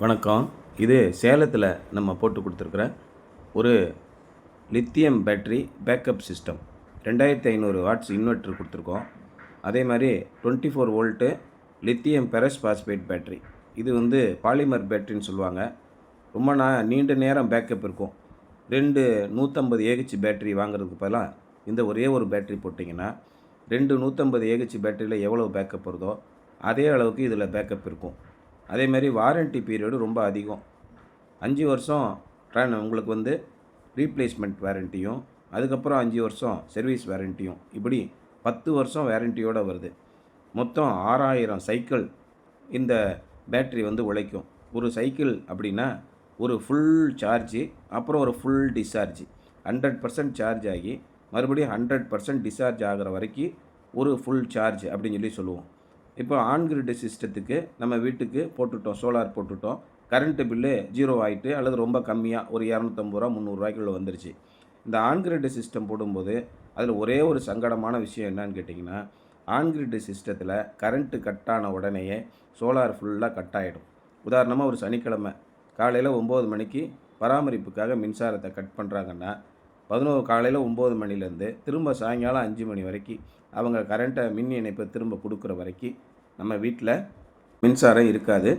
வணக்கம். இது சேலத்தில் நம்ம போட்டு கொடுத்துருக்குற ஒரு lithium battery backup system. 2500 watts inverter கொடுத்துருக்கோம். அதே மாதிரி 24 volt lithium ferrous phosphate battery. இது பாலிமர் பேட்டரின்னு சொல்லுவாங்க. ரொம்ப நீண்ட நேரம் பேக்கப் இருக்கும். 2 150 ஏஹெச் பேட்டரி வாங்குறதுக்கு பதிலாக இந்த ஒரே ஒரு பேட்டரி போட்டிங்கன்னா 2 150 ஏஹெச் பேட்டரியில் எவ்வளோ பேக்கப் வருதோ அதே அளவுக்கு இதில் பேக்கப் இருக்கும். அதேமாதிரி வாரண்ட்டி பீரியடு ரொம்ப அதிகம். 5 வருஷம் உங்களுக்கு ரீப்ளேஸ்மெண்ட் வாரண்ட்டியும், அதுக்கப்புறம் 5 வருஷம் சர்வீஸ் வாரண்ட்டியும், இப்படி 10 வருஷம் வாரண்ட்டியோடு வருது. மொத்தம் 6000 சைக்கிள் இந்த பேட்ரி உழைக்கும். ஒரு சைக்கிள் அப்படின்னா ஒரு ஃபுல் சார்ஜு, அப்புறம் ஒரு ஃபுல் டிஸ்சார்ஜ். 100% சார்ஜ் ஆகி மறுபடியும் 100% டிஸ்சார்ஜ் ஆகிற வரைக்கும் ஒரு ஃபுல் சார்ஜ் அப்படின்னு சொல்லுவோம். இப்போ ஆன் கிரிட் சிஸ்டத்துக்கு நம்ம வீட்டுக்கு போட்டுட்டோம், சோலார் போட்டுட்டோம். கரண்ட்டு பில்லு 0 ஆகிட்டு, அல்லது ரொம்ப கம்மியாக ஒரு 250 ரூபா 300 ரூபாய்க்குள்ள வந்துருச்சு. இந்த ஆன் கிரிட் சிஸ்டம் போடும்போது அதில் ஒரே ஒரு சங்கடமான விஷயம் என்னன்னு கேட்டிங்கன்னா, ஆன் கிரிட் சிஸ்டத்தில் கரண்ட்டு கட் ஆன உடனேயே சோலார் ஃபுல்லாக கட் ஆகிடும். உதாரணமாக ஒரு சனிக்கிழமை காலையில் 9 மணிக்கு பராமரிப்புக்காக மின்சாரத்தை கட் பண்ணுறாங்கன்னா, காலையில் 9 மணிலேருந்து திரும்ப சாயங்காலம் 5 மணி வரைக்கும் அவங்க கரண்ட்டை மின் இணைப்பை திரும்ப கொடுக்குற வரைக்கும் நம்ம வீட்டில் மின்சாரம் இருக்காது.